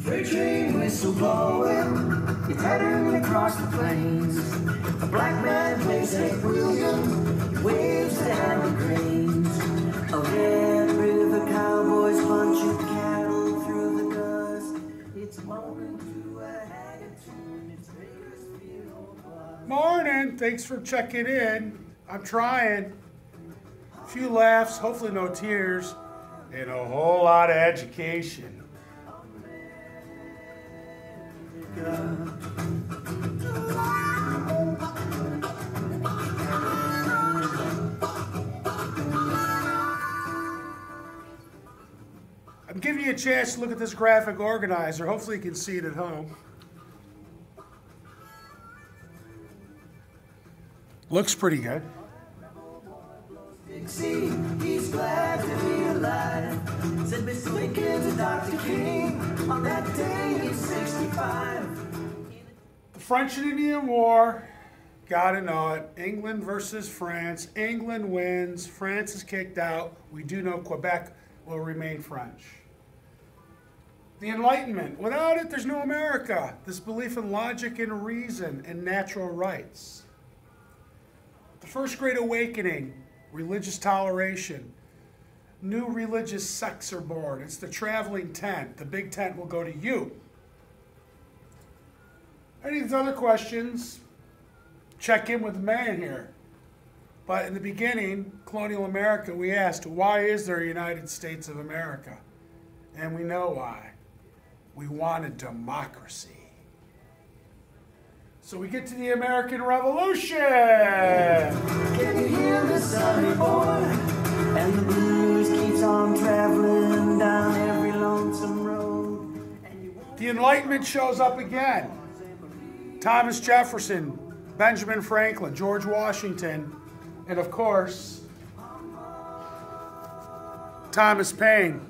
Freight train whistle blowing, you're tearing across the plains. A black man plays St. William, waves the hammer cranes. A Red River cowboys punch of cattle through the dust. It's moaning to a haggard tune, it's Bakersfield blood. Morning, thanks for checking in. I'm trying. A few laughs, hopefully no tears, and a whole lot of education. I'm giving you a chance to look at this graphic organizer. Hopefully you can see it at home. Looks pretty good. He's glad to be alive, said Mr. Lincoln to Dr. King on that day in 65. The French and Indian War, gotta know it. England versus France. England wins. France is kicked out. We do know Quebec will remain French. The Enlightenment. Without it, there's no America. This belief in logic and reason and natural rights. The First Great Awakening. Religious toleration. New religious sects are born. It's the traveling tent. The big tent will go to you. Any of these other questions, check in with the man here. But in the beginning, colonial America, we asked, why is there a United States of America? And we know why. We wanted democracy. So we get to the American Revolution. Can you hear the sunny boy? And the blues keeps on traveling down every lonesome road. The Enlightenment shows up again. Thomas Jefferson, Benjamin Franklin, George Washington, and of course, Thomas Paine.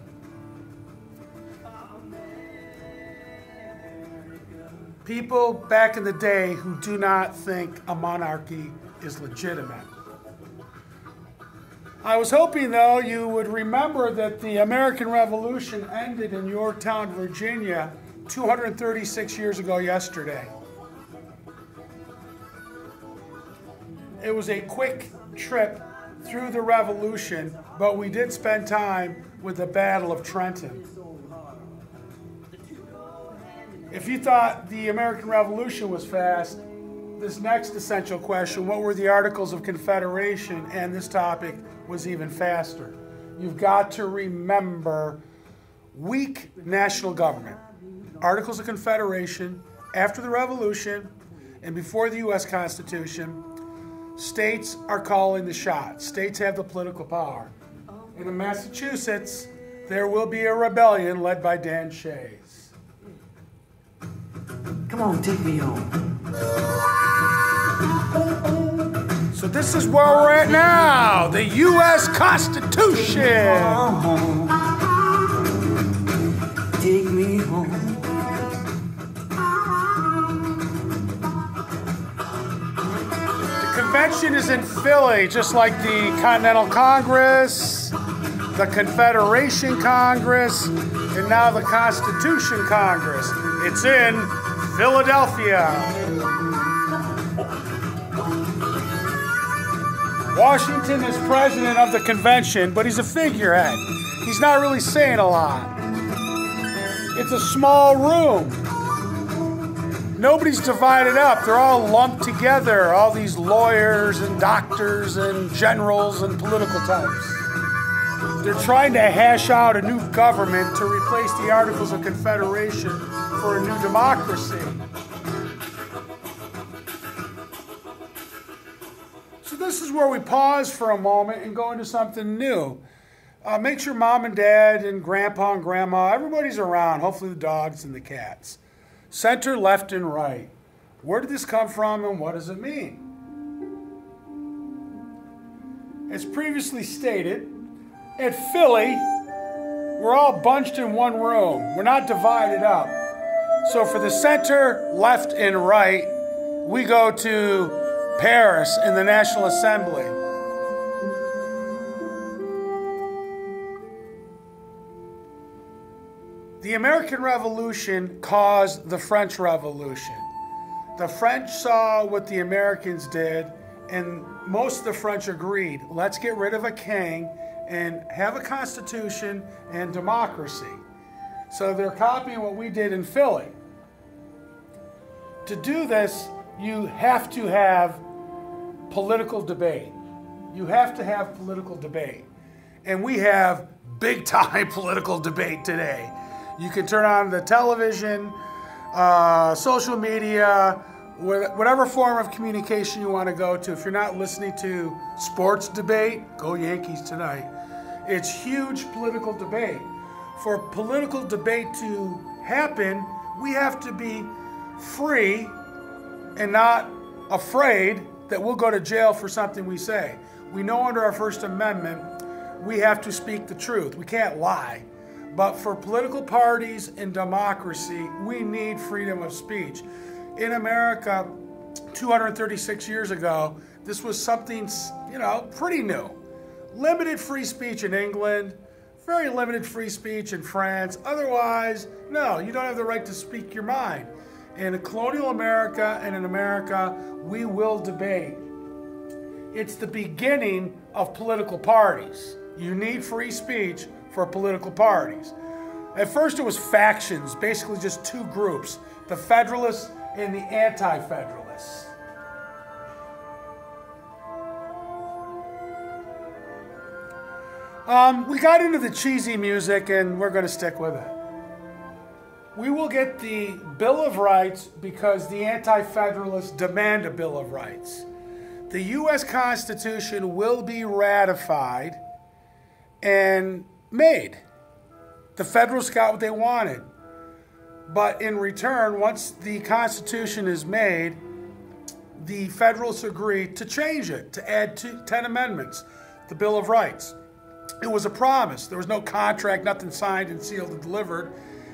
People back in the day who do not think a monarchy is legitimate. I was hoping, though, you would remember that the American Revolution ended in Yorktown, Virginia, 236 years ago yesterday. It was a quick trip through the Revolution, but we did spend time with the Battle of Trenton. If you thought the American Revolution was fast, this next essential question, what were the Articles of Confederation, and this topic was even faster. You've got to remember weak national government. Articles of Confederation, after the Revolution and before the U.S. Constitution, states are calling the shots. States have the political power. And in Massachusetts, there will be a rebellion led by Dan Shays. Come on, take me home. So this is where we're at now, the U.S. Constitution. Take me home. The convention is in Philly, just like the Continental Congress, the Confederation Congress, and now the Constitution Congress. It's in Philadelphia. Washington is president of the convention, but he's a figurehead. He's not really saying a lot. It's a small room. Nobody's divided up. They're all lumped together, all these lawyers and doctors and generals and political types. They're trying to hash out a new government to replace the Articles of Confederation for a new democracy. So this is where we pause for a moment and go into something new. Make sure mom and dad and grandpa and grandma, everybody's around, hopefully the dogs and the cats. Center, left, and right. Where did this come from and what does it mean? As previously stated, At Philly, we're all bunched in one room. We're not divided up. So for the center, left, and right, we go to Paris in the National Assembly. The American Revolution caused the French Revolution. The French saw what the Americans did, and most of the French agreed, let's get rid of a king and have a constitution and democracy. So they're copying what we did in Philly. To do this, you have to have political debate. You have to have political debate. And we have big time political debate today. You can turn on the television, social media, whatever form of communication you want to go to. If you're not listening to sports debate, go Yankees tonight. It's huge political debate. For political debate to happen, we have to be free and not afraid that we'll go to jail for something we say. We know under our First Amendment, we have to speak the truth. We can't lie. But for political parties and democracy, we need freedom of speech. In America, 236 years ago, this was something, pretty new. Limited free speech in England, very limited free speech in France. Otherwise, no, you don't have the right to speak your mind. In colonial America and in America, we will debate. It's the beginning of political parties. You need free speech for political parties. At first it was factions, basically just two groups, the Federalists and the Anti-Federalists. We got into the cheesy music and we're going to stick with it. We will get the Bill of Rights because the Anti-Federalists demand a Bill of Rights. The U.S. Constitution will be ratified and made. The Federalists got what they wanted. But in return, once the Constitution is made, the Federalists agreed to change it, to add 10 amendments, the Bill of Rights. It was a promise. There was no contract, nothing signed and sealed and delivered.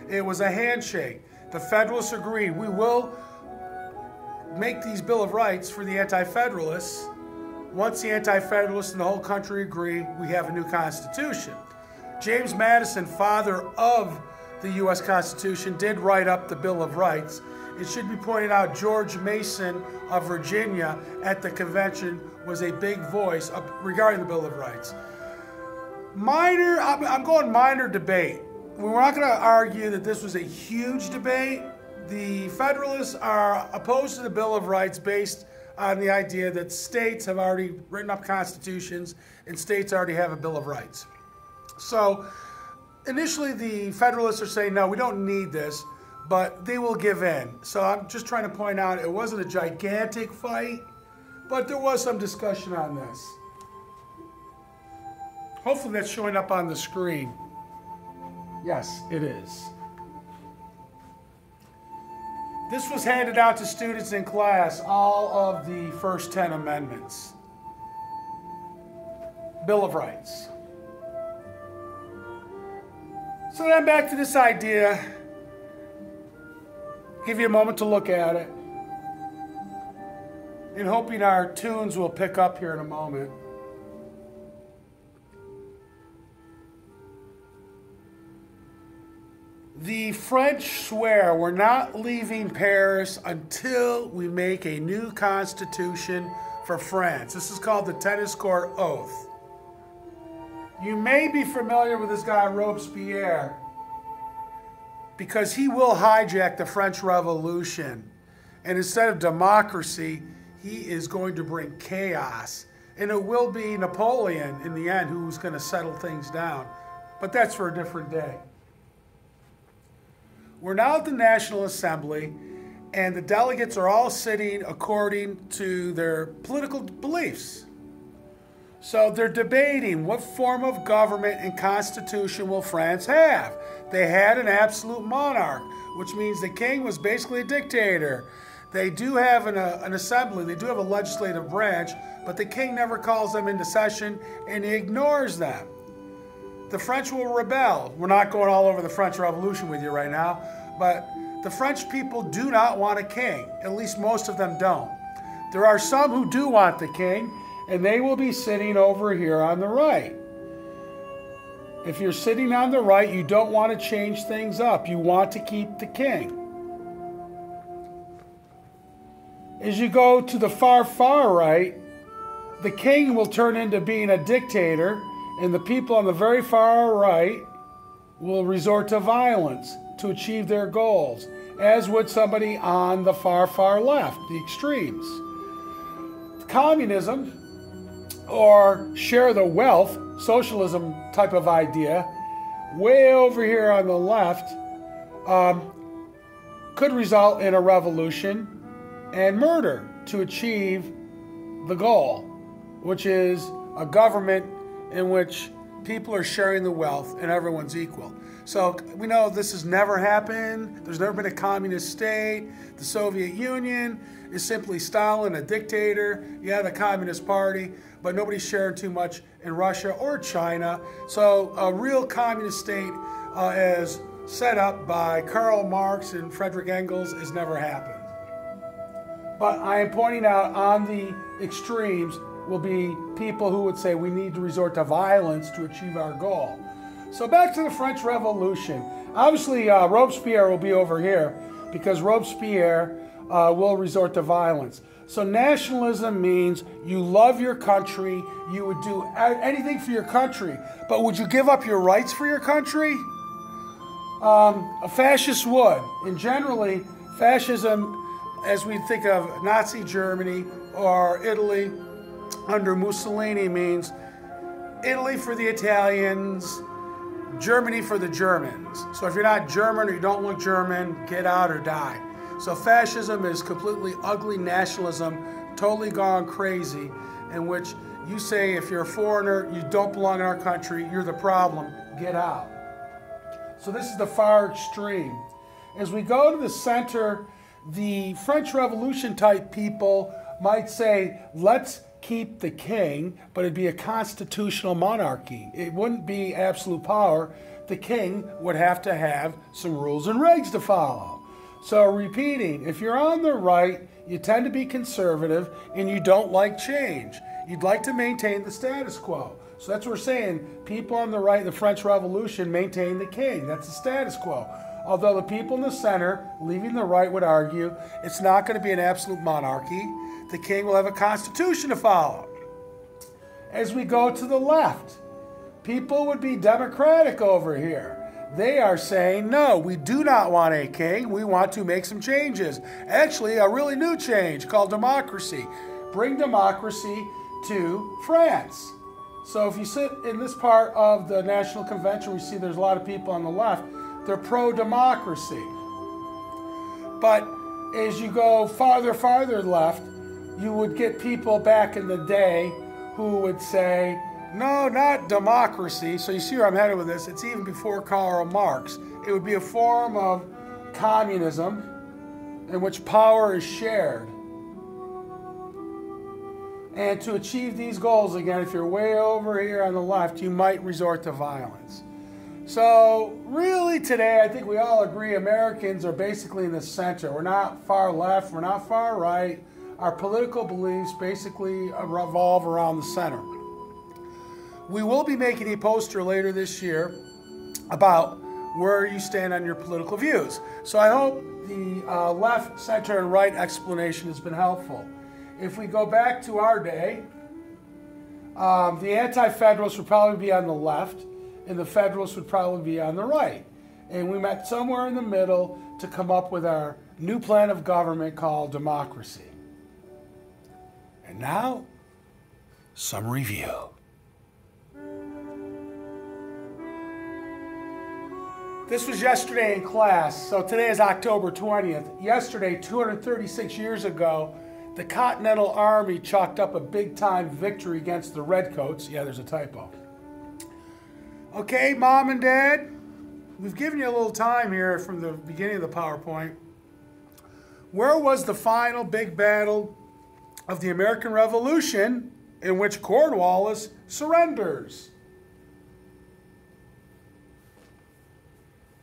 It was a handshake. The Federalists agreed, we will make these Bill of Rights for the Anti-Federalists. Once the Anti-Federalists and the whole country agree, we have a new Constitution. James Madison, father of the U.S. Constitution, did write up the Bill of Rights. It should be pointed out George Mason of Virginia at the convention was a big voice regarding the Bill of Rights. I'm going minor debate. We're not going to argue that this was a huge debate. The Federalists are opposed to the Bill of Rights based on the idea that states have already written up constitutions and states already have a Bill of Rights. So initially the Federalists are saying, no, we don't need this, but they will give in. So I'm just trying to point out it wasn't a gigantic fight, but there was some discussion on this. Hopefully that's showing up on the screen. Yes, it is. This was handed out to students in class, all of the first 10 amendments. Bill of Rights. So then back to this idea. Give you a moment to look at it. And hoping our tunes will pick up here in a moment. The French swear we're not leaving Paris until we make a new constitution for France. This is called the Tennis Court Oath. You may be familiar with this guy Robespierre because he will hijack the French Revolution. And instead of democracy, he is going to bring chaos. And it will be Napoleon in the end who's going to settle things down. But that's for a different day. We're now at the National Assembly, and the delegates are all sitting according to their political beliefs. So they're debating what form of government and constitution will France have. They had an absolute monarch, which means the king was basically a dictator. They do have an assembly, they do have a legislative branch, but the king never calls them into session, and he ignores them. the French will rebel. We're not going all over the French Revolution with you right now, but the French people do not want a king. At least most of them don't. There are some who do want the king, and they will be sitting over here on the right. If you're sitting on the right, you don't want to change things up. You want to keep the king. As you go to the far, far right, the king will turn into being a dictator, and the people on the very far right will resort to violence to achieve their goals, as would somebody on the far, far left, the extremes. Communism, or share the wealth, socialism type of idea, way over here on the left, could result in a revolution and murder to achieve the goal, which is a government in which people are sharing the wealth and everyone's equal. So we know this has never happened. There's never been a communist state. The Soviet Union is simply Stalin, a dictator. Yeah, the Communist Party, but nobody's sharing too much in Russia or China. So a real communist state as set up by Karl Marx and Friedrich Engels has never happened. But I am pointing out on the extremes will be people who would say we need to resort to violence to achieve our goal. So back to the French Revolution. Obviously, Robespierre will be over here because Robespierre will resort to violence. So nationalism means you love your country, you would do anything for your country, but would you give up your rights for your country? A fascist would. And generally, fascism, as we think of Nazi Germany or Italy under Mussolini, means Italy for the Italians, Germany for the Germans. So if you're not German or you don't look German, get out or die. So fascism is completely ugly nationalism, totally gone crazy, in which you say if you're a foreigner, you don't belong in our country, you're the problem, get out. So this is the far extreme. As we go to the center, the French Revolution type people might say, let's keep the king, but it'd be a constitutional monarchy. It wouldn't be absolute power. The king would have to have some rules and regs to follow. So repeating, if you're on the right, you tend to be conservative and you don't like change. You'd like to maintain the status quo. So that's what we're saying. People on the right in the French Revolution maintain the king. That's the status quo. Although the people in the center, leaving the right, would argue it's not going to be an absolute monarchy. The king will have a constitution to follow. As we go to the left, people would be democratic over here. They are saying, no, we do not want a king. We want to make some changes. Actually, a really new change called democracy. Bring democracy to France. So if you sit in this part of the National Convention, we see there's a lot of people on the left. They're pro-democracy. But as you go farther left, you would get people back in the day who would say, no, not democracy. So you see where I'm headed with this. It's even before Karl Marx. It would be a form of communism in which power is shared. And to achieve these goals, again, if you're way over here on the left, you might resort to violence. So really today, I think we all agree Americans are basically in the center. We're not far left, we're not far right. Our political beliefs basically revolve around the center. We will be making a poster later this year about where you stand on your political views. So I hope the left, center, and right explanation has been helpful. If we go back to our day, the anti-federalists would probably be on the left, and the federalists would probably be on the right. And we met somewhere in the middle to come up with our new plan of government called democracy. And now, some review. This was yesterday in class, so today is October 20th. Yesterday, 236 years ago, the Continental Army chalked up a big-time victory against the Redcoats. Yeah, there's a typo. Okay, Mom and Dad, we've given you a little time here from the beginning of the PowerPoint. Where was the final big battle of the American Revolution in which Cornwallis surrenders?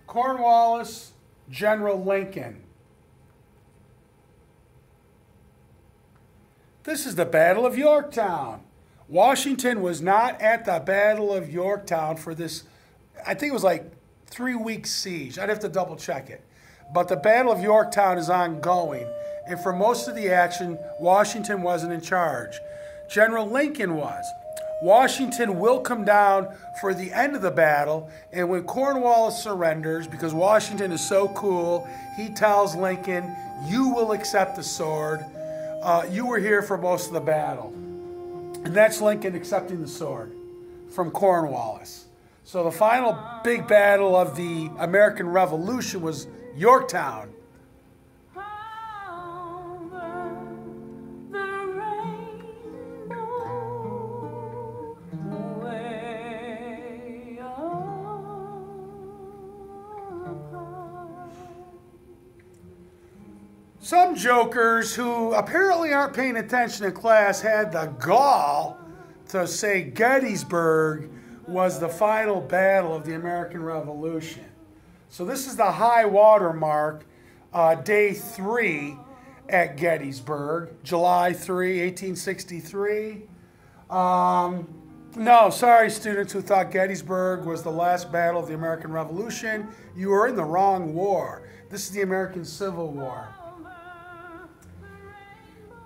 Cornwallis, General Lincoln. This is the Battle of Yorktown. Washington was not at the Battle of Yorktown for this, I think it was like 3-week siege. I'd have to double check it. But the Battle of Yorktown is ongoing. And for most of the action, Washington wasn't in charge. General Lincoln was. Washington will come down for the end of the battle, and when Cornwallis surrenders, because Washington is so cool, he tells Lincoln, you will accept the sword. You were here for most of the battle. And that's Lincoln accepting the sword from Cornwallis. So the final big battle of the American Revolution was Yorktown. Some jokers who apparently aren't paying attention in class had the gall to say Gettysburg was the final battle of the American Revolution. So this is the high water mark, day 3 at Gettysburg, July 3, 1863. No, sorry, students who thought Gettysburg was the last battle of the American Revolution. You were in the wrong war. This is the American Civil War.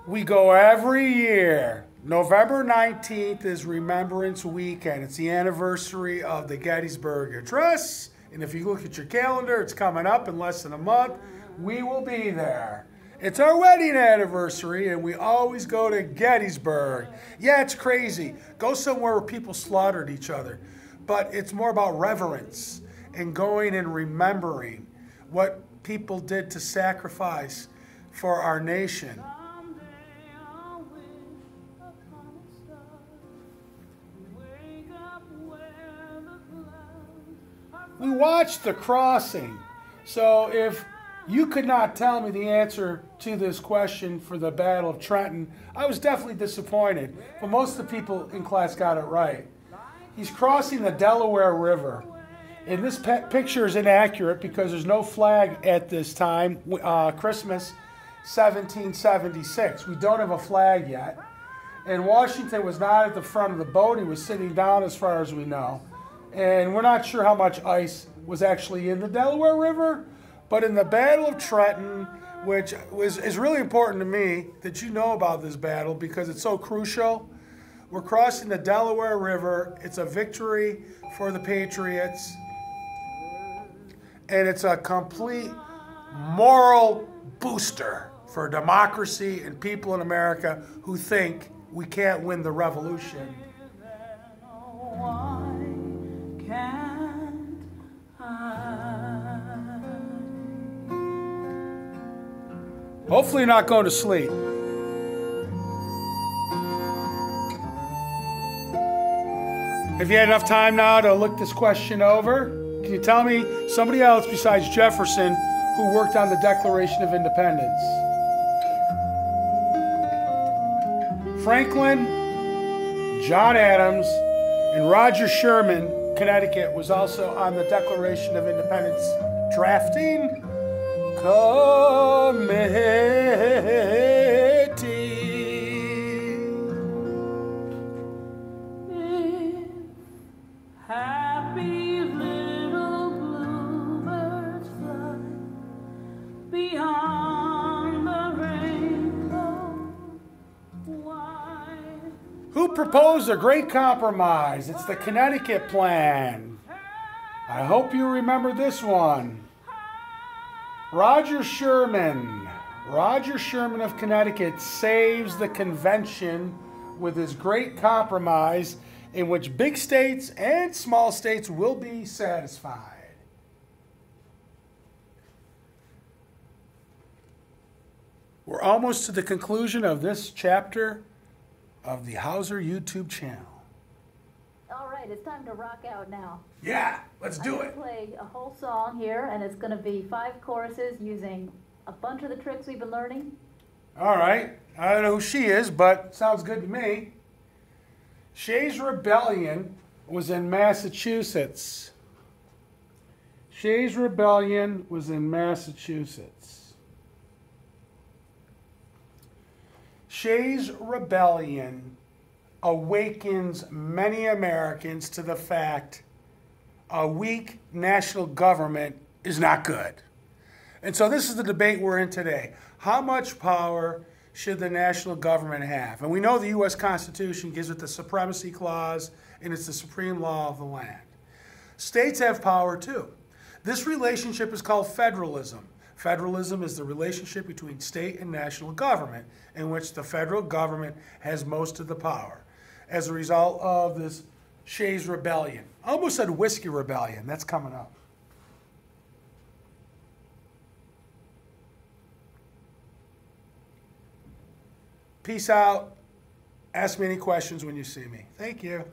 We go every year. November 19th is Remembrance Weekend. It's the anniversary of the Gettysburg Address. And if you look at your calendar, it's coming up in less than a month. We will be there. It's our wedding anniversary, and we always go to Gettysburg. Yeah, it's crazy. Go somewhere where people slaughtered each other. But it's more about reverence and going and remembering what people did to sacrifice for our nation. We watched The Crossing. So if you could not tell me the answer to this question for the Battle of Trenton, I was definitely disappointed. But most of the people in class got it right. He's crossing the Delaware River. And this picture is inaccurate because there's no flag at this time, Christmas 1776. We don't have a flag yet. And Washington was not at the front of the boat. He was sitting down as far as we know. And we're not sure how much ice was actually in the Delaware River, but in the Battle of Trenton, which is really important to me that you know about this battle because it's so crucial. We're crossing the Delaware River. It's a victory for the Patriots. And it's a complete moral booster for democracy and people in America who think we can't win the revolution. Hopefully you're not going to sleep. Have you had enough time now to look this question over? Can you tell me somebody else besides Jefferson who worked on the Declaration of Independence? Franklin, John Adams, and Roger Sherman, Connecticut, was also on the Declaration of Independence drafting committee. Happy little bluebirds fly beyond the rainbow. Why? Who proposed a great compromise? It's the Connecticut Plan. I hope you remember this one. Roger Sherman. Roger Sherman of Connecticut saves the convention with his great compromise in which big states and small states will be satisfied. We're almost to the conclusion of this chapter of the Hauser YouTube channel. All right, it's time to rock out now. Yeah, let's do it. I'm going to play a whole song here, and it's going to be 5 choruses using a bunch of the tricks we've been learning. All right. I don't know who she is, but sounds good to me. Shays' Rebellion was in Massachusetts. Shays' Rebellion was in Massachusetts. Shays' Rebellion awakens many Americans to the fact a weak national government is not good. And so this is the debate we're in today. How much power should the national government have? And we know the U.S. Constitution gives it the supremacy clause, and it's the supreme law of the land. States have power too. This relationship is called federalism. Federalism is the relationship between state and national government in which the federal government has most of the power. As a result of this Shays' Rebellion. I almost said Whiskey Rebellion. That's coming up. Peace out. Ask me any questions when you see me. Thank you.